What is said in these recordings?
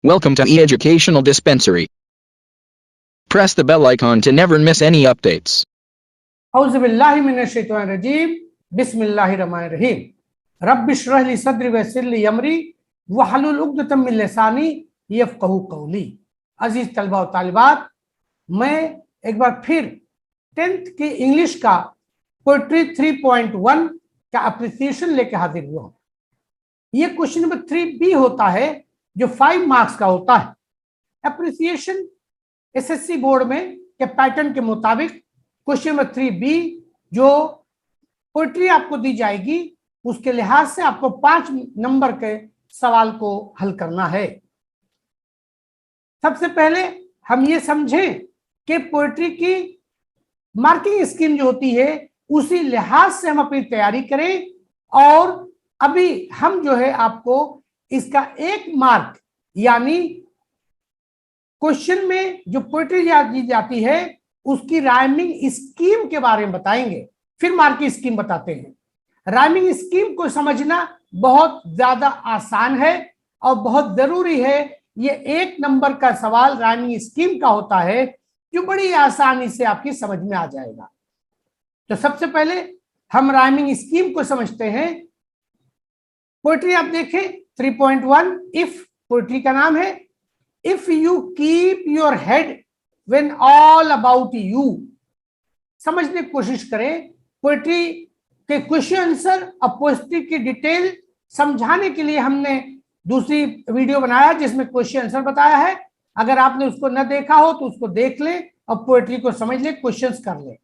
Welcome to e-Educational Dispensary. Press the bell icon to never miss any updates. औज़ुबिल्लाहि मिनश्शैतानिर्रजीम बिस्मिल्लाहिर्रहमानिर्रहीम rabbi इश्रह ली सद्री वयस्सिर ली अमरी वहलुल उक़दतम मिन लिसानी यफ़क़हू क़ौली। अजीज तलबा और तालिबात, मैं एक बार फिर 10th की इंग्लिश का पोएट्री 3.1 का अप्रिसिएशन लेकर हाजिर हुआ हूँ। ये क्वेश्चन नंबर 3B होता है जो 5 मार्क्स का होता है। अप्रिसिएशन एसएससी बोर्ड में के पैटर्न के मुताबिक क्वेश्चन नंबर 3B जो पोएट्री आपको दी जाएगी उसके लिहाज से आपको 5 नंबर के सवाल को हल करना है। सबसे पहले हम ये समझें कि पोएट्री की मार्किंग स्कीम जो होती है उसी लिहाज से हम अपनी तैयारी करें, और अभी हम जो है आपको इसका 1 मार्क यानी क्वेश्चन में जो पोएट्री दी जाती है उसकी राइमिंग स्कीम के बारे में बताएंगे, फिर मार्किंग स्कीम बताते हैं। राइमिंग स्कीम को समझना बहुत ज्यादा आसान है और बहुत जरूरी है। ये 1 नंबर का सवाल राइमिंग स्कीम का होता है जो बड़ी आसानी से आपकी समझ में आ जाएगा। तो सबसे पहले हम राइमिंग स्कीम को समझते हैं। पोएट्री आप देखें 3.1 इफ पोएट्री का नाम है। If you keep your head when all about you. समझने की कोशिश करें। पोएट्री के क्वेश्चन आंसर और पोएट्री की डिटेल समझाने के लिए हमने दूसरी वीडियो बनाया जिसमें क्वेश्चन आंसर बताया है। अगर आपने उसको न देखा हो तो उसको देख ले और पोएट्री को समझ ले, क्वेश्चंस कर ले।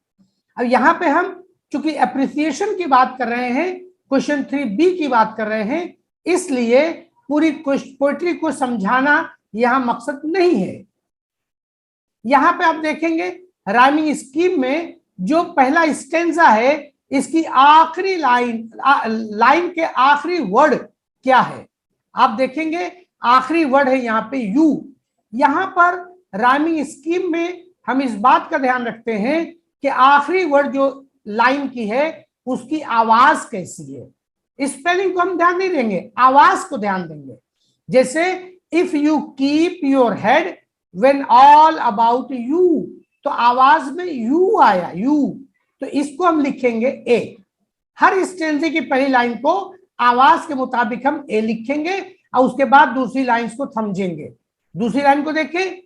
अब यहाँ पे हम चूंकि अप्रिसिएशन की बात कर रहे हैं, क्वेश्चन 3B की बात कर रहे हैं, इसलिए पूरी पोएट्री को समझाना यहाँ मकसद नहीं है। यहाँ पे आप देखेंगे राइमिंग स्कीम में जो पहला स्टेंजा है इसकी आखिरी लाइन के आखिरी वर्ड क्या है। आप देखेंगे आखिरी वर्ड है यहाँ पे यू। यहाँ पर राइमिंग स्कीम में हम इस बात का ध्यान रखते हैं कि आखिरी वर्ड जो लाइन की है उसकी आवाज कैसी है। स्पेलिंग को हम ध्यान नहीं देंगे, आवाज को ध्यान देंगे। जैसे if you keep your head when all about you, तो आवाज में यू आया, यू, तो इसको हम लिखेंगे ए। हर स्टेंजे की पहली लाइन को आवाज के मुताबिक हम ए लिखेंगे और उसके बाद दूसरी लाइंस को समझेंगे। दूसरी लाइन को देखें,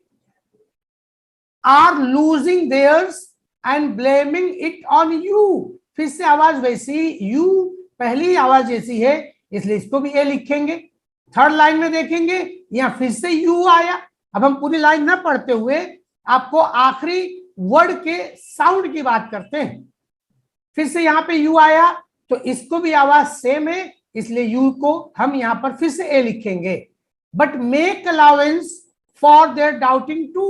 are losing theirs and blaming it on you. फिर से आवाज वैसी, यू पहली आवाज जैसी है इसलिए इसको भी ए लिखेंगे। थर्ड लाइन में देखेंगे यहां फिर से यू आया। अब हम पूरी लाइन ना पढ़ते हुए आपको आखिरी वर्ड के साउंड की बात करते हैं। फिर से यहाँ पे यू आया तो इसको भी आवाज सेम है इसलिए यू को हम यहाँ पर फिर से ए लिखेंगे। But make allowance for their doubting too.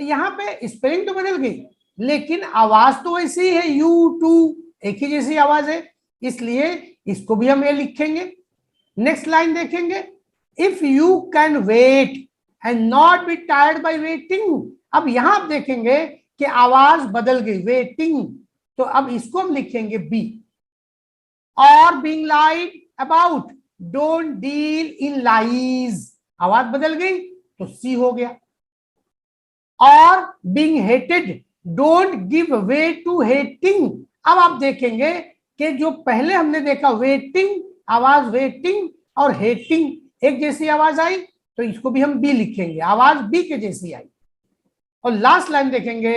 यहाँ पे स्पेलिंग तो बदल गई लेकिन आवाज तो वैसी है, यू टू एक ही जैसी आवाज है, इसलिए इसको भी हम ए लिखेंगे। नेक्स्ट लाइन देखेंगे, if you can wait and not be tired by waiting. अब यहां आप देखेंगे कि आवाज बदल गई, वेटिंग, तो अब इसको हम लिखेंगे बी। और being lied about, don't deal in lies, आवाज बदल गई तो सी हो गया। और being hated, don't give way to hating. अब आप देखेंगे कि जो पहले हमने देखा वेटिंग, आवाज वेटिंग और हेटिंग एक जैसी आवाज आई तो इसको भी हम बी लिखेंगे, आवाज बी के जैसी आई। और लास्ट लाइन देखेंगे,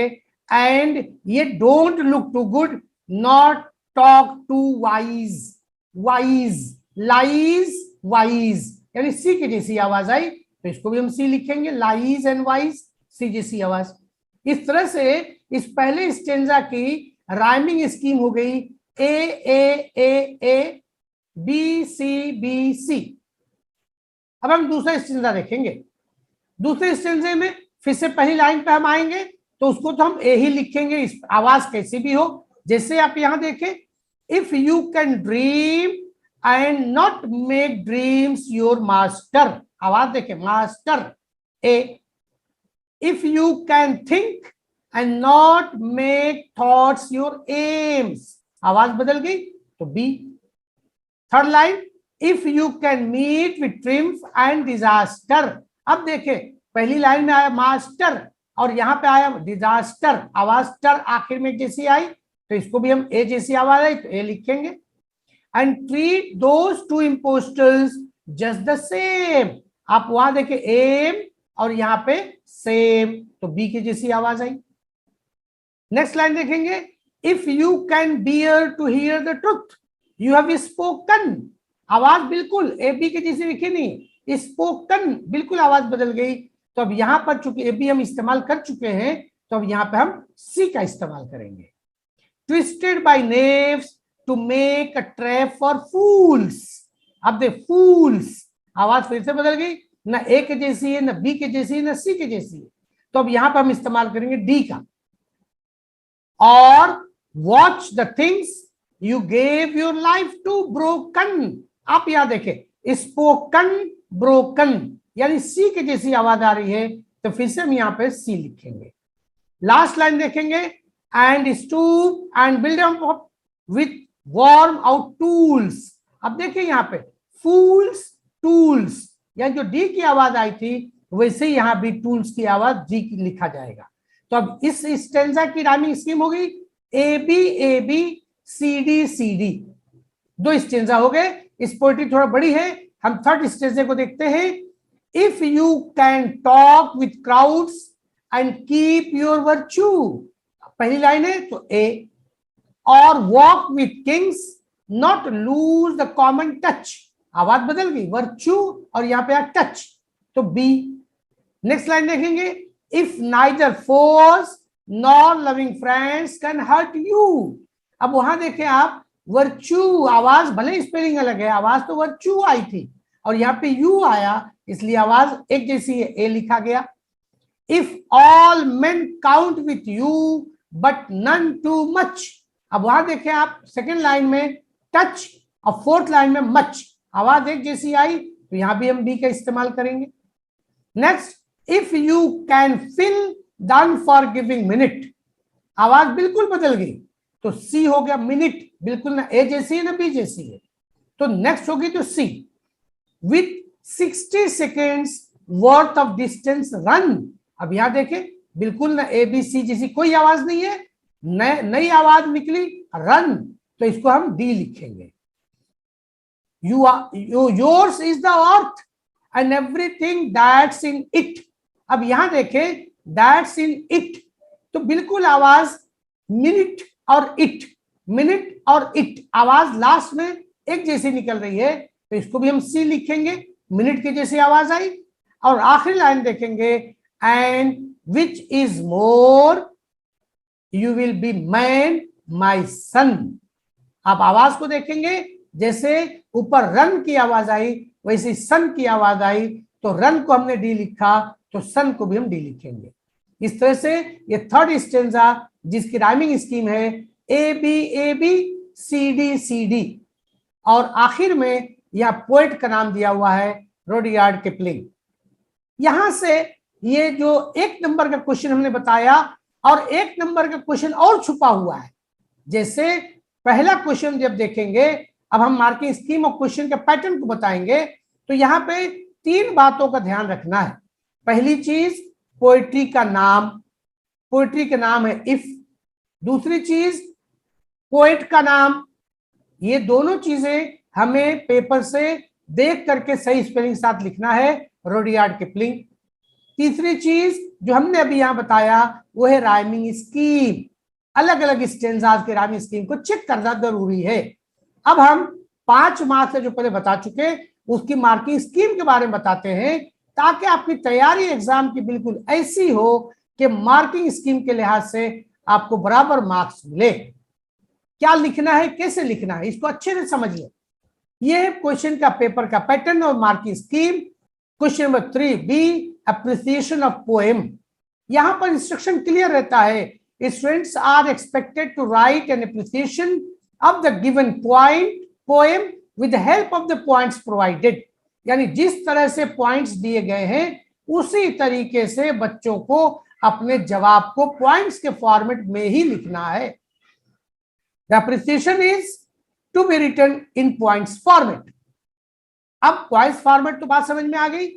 and yet don't look too good not talk too wise, wise, lies, wise, यानी सी की जैसी आवाज आई तो इसको भी हम सी लिखेंगे, लाइज एंड वाइज, सी जैसी आवाज। इस तरह से इस पहले स्टेंजा की राइमिंग स्कीम हो गई ए A A A, B C B सी। अब हम दूसरा स्टेंजा देखेंगे। दूसरे स्टेंजे में फिर से पहली लाइन पे हम आएंगे तो उसको तो हम ए ही लिखेंगे, इस आवाज कैसी भी हो। जैसे आप यहां देखें, if you can dream and not make dreams your master, आवाज देखें master A. If you can think and not make thoughts your aims, आवाज बदल गई तो B. Third line, if you can meet with triumph and disaster, अब देखें, पहली line में आया मास्टर और यहाँ पे आया डिजास्टर, आवाज टर आखिर में जैसी आई तो इसको भी हम ए जैसी आवाज आई तो ए लिखेंगे। And treat those two impostors just the same, आप वहां देखें एम और यहाँ पे सेम, तो बी की जैसी आवाज आई। नेक्स्ट लाइन देखेंगे, if you can bear to hear the truth you have spoken, आवाज बिल्कुल ए बी के जैसी लिखी नहीं, स्पोकन बिल्कुल आवाज बदल गई। तो अब यहां पर चूंकि ए बी हम इस्तेमाल कर चुके हैं तो अब यहां पे हम सी का इस्तेमाल करेंगे। Twisted by knaves to make a trap for fools, अब देख फूल्स आवाज फिर से बदल गई, ना ए के जैसी है, ना बी के जैसी है, ना सी के जैसी है, तो अब यहां पर हम इस्तेमाल करेंगे डी का। और watch the things you gave your life to broken, आप यहां देखें स्पोकन ब्रोकन यानी सी के जैसी आवाज आ रही है, तो फिर से हम यहां पे सी लिखेंगे। लास्ट लाइन देखेंगे, and stoop and build up with warm out tools, अब देखिए यहां पे फूल्स टूल्स, यानी जो डी की आवाज आई थी वैसे ही यहां भी टूल्स की आवाज जी की लिखा जाएगा। तो अब इस स्टेंजा की राइमिंग स्कीम हो गई ए बी सी डी, दो स्टेंजा हो गए। इस पोएट्री थोड़ा बड़ी है, हम थर्ड स्टेंजा को देखते हैं। If you can talk with crowds and keep your virtue, पहली लाइन है तो ए, और walk with kings not lose the common touch, आवाज बदल गई वर्च्यू और यहां पे टच तो बी। नेक्स्ट लाइन देखेंगे, if neither force nor loving friends can hurt you, अब वहां देखें आप वर्च्यू, आवाज भले स्पेलिंग अलग है, आवाज तो वर्च्यू आई थी और यहाँ पे यू आया इसलिए आवाज एक जैसी है, ए लिखा गया। If all men count with you but none too much, अब वहां देखें आप सेकेंड लाइन में टच और फोर्थ लाइन में मच, आवाज एक जैसी आई तो यहां भी हम बी का इस्तेमाल करेंगे। Next, if you can fill the unforgiving minute, आवाज बिल्कुल बदल गई तो सी हो गया, मिनट बिल्कुल ना ए जैसी है ना बी जैसी है, तो नेक्स्ट होगी तो C. With 60 seconds worth of distance run, अब यहां देखें बिल्कुल ना ए बी सी जैसी कोई आवाज नहीं है, नई आवाज निकली रन, तो इसको हम डी लिखेंगे। Yours is the earth and everything that's in it, अब यहां देखें दैट्स इन इट तो बिल्कुल आवाज मिनट और इट, मिनट और इट आवाज लास्ट में एक जैसी निकल रही है तो इसको भी हम सी लिखेंगे, मिनट की जैसी आवाज आई। और आखिरी लाइन देखेंगे, and which is more you will be man my son, आप आवाज को देखेंगे जैसे ऊपर रन की आवाज आई वैसे सन की आवाज आई, तो रन को हमने डी लिखा तो सन को भी हम डी लिखेंगे। इस तरह से ये थर्ड स्टेंजा जिसकी राइमिंग स्कीम है ए बी सी डी और आखिर में यह पोएट का नाम दिया हुआ है रुडयार्ड किपलिंग। यहां से ये जो एक नंबर का क्वेश्चन हमने बताया और एक नंबर का क्वेश्चन और छुपा हुआ है। जैसे पहला क्वेश्चन जब देखेंगे, अब हम मार्किंग स्कीम और क्वेश्चन के पैटर्न को बताएंगे, तो यहाँ पे तीन बातों का ध्यान रखना है। पहली चीज पोएट्री का नाम, पोएट्री का नाम है इफ, दूसरी चीज पोएट का नाम, ये दोनों चीजें हमें पेपर से देख करके सही स्पेलिंग के साथ लिखना है, रुडयार्ड किपलिंग। तीसरी चीज जो हमने अभी यहां बताया वो है राइमिंग स्कीम, अलग अलग स्टेंजाज के राइमिंग स्कीम को चेक करना जरूरी है। अब हम 5 मार्क्स से जो पहले बता चुके उसकी मार्किंग स्कीम के बारे में बताते हैं ताकि आपकी तैयारी एग्जाम की बिल्कुल ऐसी हो कि मार्किंग स्कीम के लिहाज से आपको बराबर मार्क्स मिले। क्या लिखना है, कैसे लिखना है, इसको अच्छे से समझिए। ये क्वेश्चन का पेपर का पैटर्न और marking scheme. Question number 3 B, appreciation of poem. यहां पर इंस्ट्रक्शन क्लियर रहता है, students are expected to write an appreciation of the given poem with the help of the points provided, यानी जिस तरह से पॉइंट्स दिए गए हैं उसी तरीके से बच्चों को अपने जवाब को पॉइंट्स के फॉर्मेट में ही लिखना है। The appreciation is to be written in points format. अब पॉइंट्स फॉर्मेट तो बात समझ में आ गई।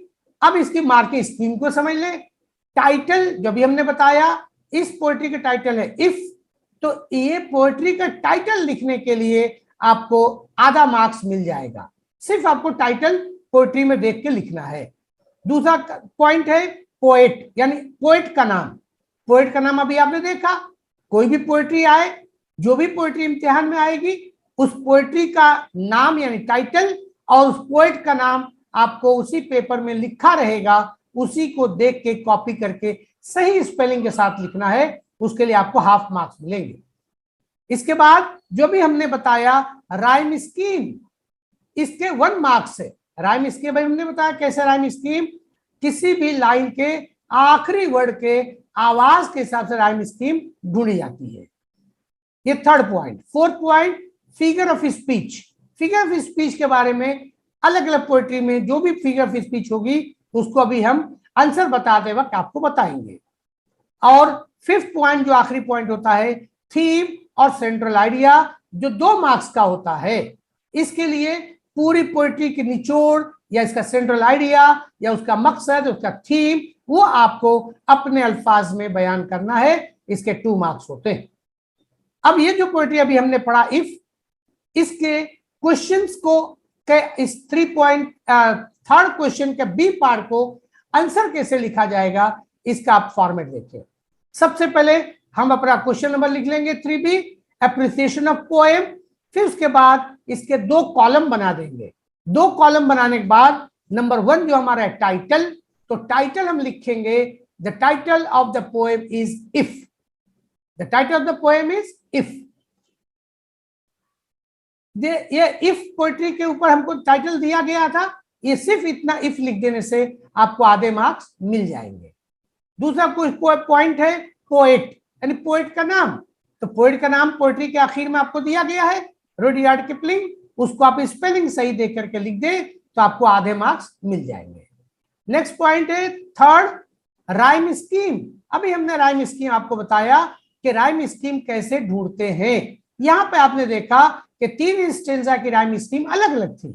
अब इसकी मार्किंग स्कीम को समझ लें। टाइटल जो भी हमने बताया, इस पोएट्री का टाइटल है इफ, तो ये पोएट्री का टाइटल लिखने के लिए आपको आधा मार्क्स मिल जाएगा। सिर्फ आपको टाइटल पोएट्री में देख के लिखना है। दूसरा पॉइंट है पोएट, यानी पोएट का नाम। पोएट का नाम अभी आपने देखा, कोई भी पोएट्री आए, जो भी पोएट्री इम्तिहान में आएगी, उस पोएट्री का नाम यानी टाइटल और उस पोएट का नाम आपको उसी पेपर में लिखा रहेगा, उसी को देख के कॉपी करके सही स्पेलिंग के साथ लिखना है। उसके लिए आपको हाफ मार्क्स मिलेंगे। इसके बाद जो भी हमने बताया राइम स्कीम, इसके 1 मार्क्स है। राइम स्कीम भाई हमने बताया कैसे राइम स्कीम, किसी भी लाइन के आखिरी वर्ड के आवाज के हिसाब से राइम स्कीम ढूंढी जाती है। ये 3rd point. 4th point figure of speech. Figure of speech के बारे में अलग अलग पोएट्री में जो भी फिगर ऑफ स्पीच होगी उसको अभी हम आंसर बताते वक्त आपको बताएंगे। और 5th पॉइंट जो आखिरी पॉइंट होता है थीम और सेंट्रल आइडिया, जो 2 मार्क्स का होता है। इसके लिए पूरी पोएट्री की निचोड़ या इसका सेंट्रल आइडिया या उसका मकसद, उसका थीम, वो आपको अपने अल्फाज में बयान करना है। इसके 2 मार्क्स होते हैं। अब ये जो पोएट्री अभी हमने पढ़ा इफ, इसके क्वेश्चंस को इस 3.3 क्वेश्चन के बी पार्ट को आंसर कैसे लिखा जाएगा, इसका आप फॉर्मेट देखिए। सबसे पहले हम अपना क्वेश्चन नंबर लिख लेंगे 3B, एप्रिसिएशन ऑफ पोएम। फिर उसके बाद इसके 2 कॉलम बना देंगे। 2 कॉलम बनाने के बाद नंबर 1 जो हमारा है टाइटल, तो टाइटल हम लिखेंगे the title of the poem is if. The title of the poem is if. ये इफ पोएट्री के ऊपर हमको टाइटल दिया गया था, ये सिर्फ इतना इफ लिख देने से आपको आधे मार्क्स मिल जाएंगे। दूसरा पॉइंट है पोएट, यानी पोएट का नाम। तो पोएट का नाम पोएट्री के आखिर में आपको दिया गया है रुडयार्ड किपलिंग, उसको आप स्पेलिंग सही देख करके लिख दे तो आपको आधे मार्क्स मिल जाएंगे। नेक्स्ट पॉइंट है 3rd राइम स्कीम। अभी हमने राइम स्कीम आपको बताया कि राइम स्कीम कैसे ढूंढते हैं। यहां पे आपने देखा कि 3 स्टेंजा की राइम स्कीम अलग अलग थी,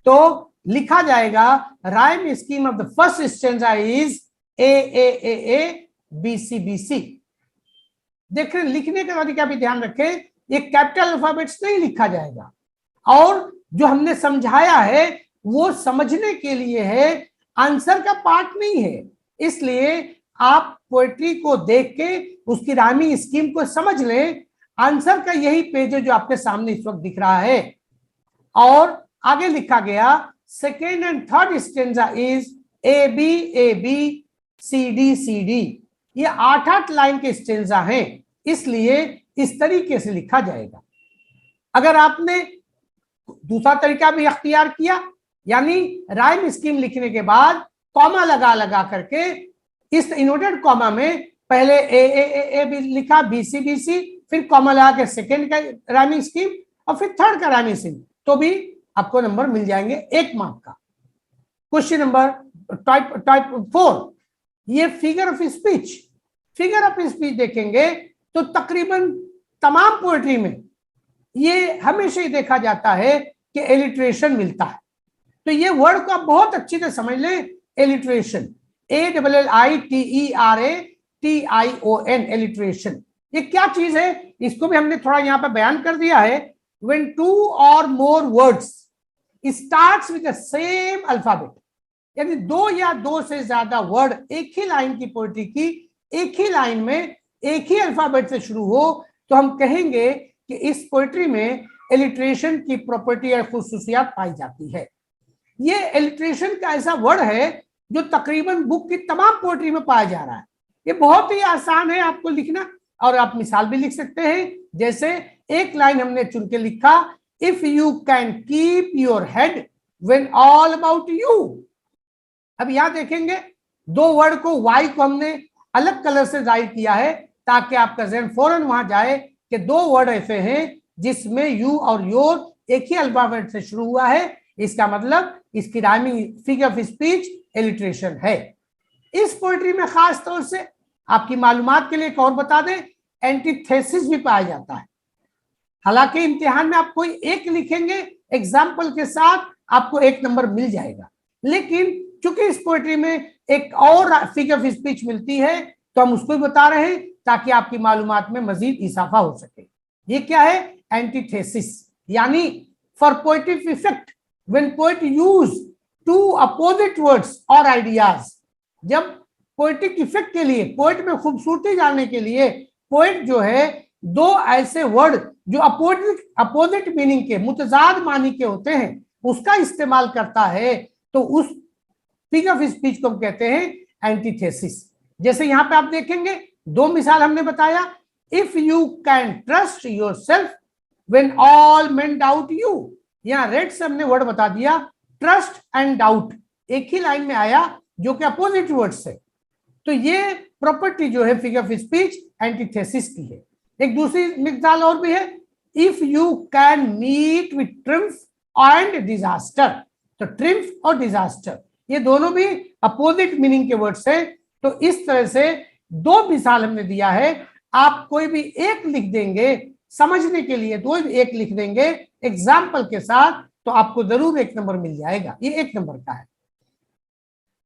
तो लिखा जाएगा rhyme scheme of the first stanza is A A A A B C B C. देख रहे, लिखने का तरीका भी ध्यान रखें, ये कैपिटल अल्फाबेट्स नहीं लिखा जाएगा। और जो हमने समझाया है वो समझने के लिए है, आंसर का पार्ट नहीं है। इसलिए आप पोएट्री को देख के उसकी राइमिंग स्कीम को समझ लें। आंसर का यही पेज है जो आपके सामने इस वक्त दिख रहा है। और आगे लिखा गया 2nd and 3rd stanza is A B C D. ये 8 लाइन के स्टेंजा हैं, इसलिए इस तरीके से लिखा जाएगा। अगर आपने दूसरा तरीका भी अख्तियार किया, यानी राइम स्कीम लिखने के बाद कॉमा लगा करके इस इनवर्टेड कॉमा में पहले ए बी लिखा, बी सी, फिर कॉमा लगा के 2nd का राइमिंग स्कीम और फिर 3rd का राइमिंग स्कीम, तो भी आपको नंबर मिल जाएंगे 1 मार्क का। क्वेश्चन नंबर टाइप 4, ये figure of speech. Figure of speech देखेंगे तो तकरीबन तमाम पोएट्री में ये हमेशा ही देखा जाता है कि एलिट्रेशन मिलता है। तो ये वर्ड को आप बहुत अच्छी तरह समझ लें, एलिट्रेशन, ALLITERATION, एलिट्रेशन। ये क्या चीज है, इसको भी हमने थोड़ा यहाँ पर बयान कर दिया है। When 2 or more words starts with the same alphabet, यानी 2 या 2 से ज्यादा वर्ड एक ही लाइन की पोएट्री की एक ही लाइन में एक ही अल्फाबेट से शुरू हो, तो हम कहेंगे कि इस पोएट्री में एलिट्रेशन की प्रॉपर्टी या खुसूसियात पाई जाती है। ये एलिट्रेशन का ऐसा वर्ड है जो तकरीबन बुक की तमाम पोएट्री में पाया जा रहा है। ये बहुत ही आसान है आपको लिखना, और आप मिसाल भी लिख सकते हैं। जैसे एक लाइन हमने चुन के लिखा, if you can keep your head when all about you. अब यहां देखेंगे 2 वर्ड को, वाई को हमने अलग कलर से जाहिर किया है ताकि आपका ज़हन फौरन वहां जाए कि 2 वर्ड ऐसे हैं जिसमें यू और योर एक ही अल्फाबेट से शुरू हुआ है। इसका मतलब इसकी rhyming figure of speech alliteration है। इस पोएट्री में खास तौर से आपकी मालूमात के लिए एक और बता दें, एंटीथेसिस भी पाया जाता है। हालांकि इम्तिहान में आप कोई एक लिखेंगे एग्जाम्पल के साथ, आपको 1 नंबर मिल जाएगा, लेकिन चूंकि इस पोएट्री में एक और फिगर ऑफ स्पीच मिलती है तो हम उसको भी बता रहे हैं ताकि आपकी मालूमात में मजीद इजाफा हो सके। ये क्या है? एंटीथेसिस, यानी for poetic effect when poet use two opposite words और आइडियाज। जब पोएटिक इफेक्ट के लिए, पोएट में खूबसूरती डालने के लिए पोएट जो है दो ऐसे वर्ड जो अपोजिट मीनिंग के, मुतजाद मानी के होते हैं, उसका इस्तेमाल करता है, तो उस फिगर ऑफ स्पीच को हम कहते हैं एंटीथेसिस। जैसे यहां पे आप देखेंगे दो मिसाल हमने बताया, if you can trust your self when all main doubt you. यहां रेड से हमने वर्ड बता दिया, ट्रस्ट एंड डाउट एक ही लाइन में आया जो कि अपोजिट वर्ड्स है। तो ये प्रॉपर्टी जो है फिगर ऑफ स्पीच एंटीथेसिस की है। एक दूसरी मिसाल और भी है, if you can meet with triumph and disaster. तो ट्रिम्फ और डिजास्टर ये दोनों भी अपोजिट मीनिंग के वर्ड्स हैं। तो इस तरह से दो मिसाल हमने दिया है, आप कोई भी एक लिख देंगे समझने के लिए, दो एक लिख देंगे एग्जाम्पल के साथ, तो आपको जरूर 1 नंबर मिल जाएगा। ये 1 नंबर का है।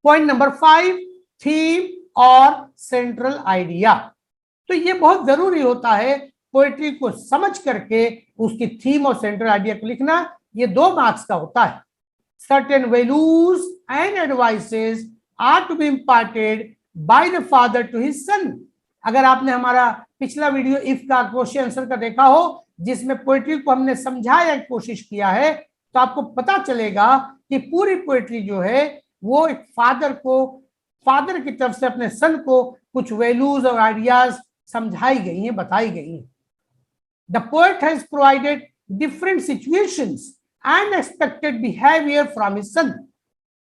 पॉइंट नंबर 5, थीम और सेंट्रल आइडिया। तो ये बहुत जरूरी होता है पोएट्री को समझ करके उसकी थीम और सेंट्रल आइडिया को लिखना। ये 2 मार्क्स का होता है। Certain values and advices are to be imparted by the father to his son. अगर आपने हमारा पिछला वीडियो इफ का क्वेश्चन आंसर का देखा हो, जिसमें पोएट्री को हमने समझाया कोशिश किया है, तो आपको पता चलेगा कि पूरी पोएट्री जो है वो एक फादर की तरफ से अपने सन को कुछ वैल्यूज और आइडियाज समझाई गई हैं, बताई गई हैं। The poet has provided different situations and expected behavior from his son,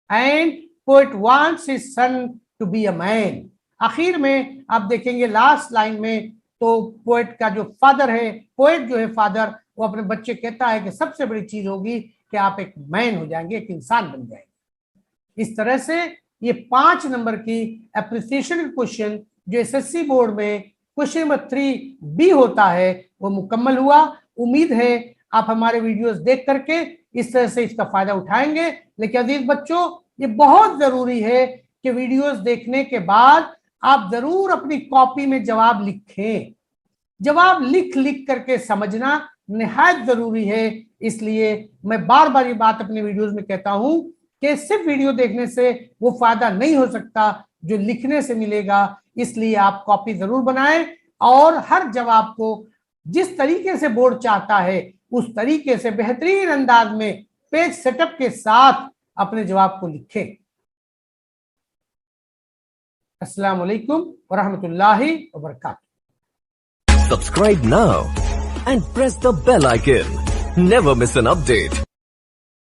and poet wants his son to be a man। आखिर में आप देखेंगे लास्ट लाइन में, तो पोएट का जो फादर है, पोएट जो है फादर, वो अपने बच्चे कहता है कि सबसे बड़ी चीज होगी कि आप एक मैन हो जाएंगे, एक इंसान बन जाएंगे। इस तरह से ये 5 नंबर की एप्रिसिएशन क्वेश्चन जो एसएससी बोर्ड में क्वेश्चन नंबर 3B होता है वो मुकम्मल हुआ। उम्मीद है आप हमारे वीडियोस देख करके इस तरह से इसका फायदा उठाएंगे। लेकिन अजीज बच्चों, ये बहुत जरूरी है कि वीडियोस देखने के बाद आप जरूर अपनी कॉपी में जवाब लिखें। जवाब लिख करके समझना निहायत जरूरी है। इसलिए मैं बार बार ये बात अपने वीडियोस में कहता हूं कि सिर्फ वीडियो देखने से वो फायदा नहीं हो सकता जो लिखने से मिलेगा। इसलिए आप कॉपी जरूर बनाएं और हर जवाब को जिस तरीके से बोर्ड चाहता है उस तरीके से बेहतरीन अंदाज में पेज सेटअप के साथ अपने जवाब को लिखें। अस्सलाम वालेकुम व रहमतुल्लाहि व बरकातहू। Subscribe now and press the bell icon. Never miss an update.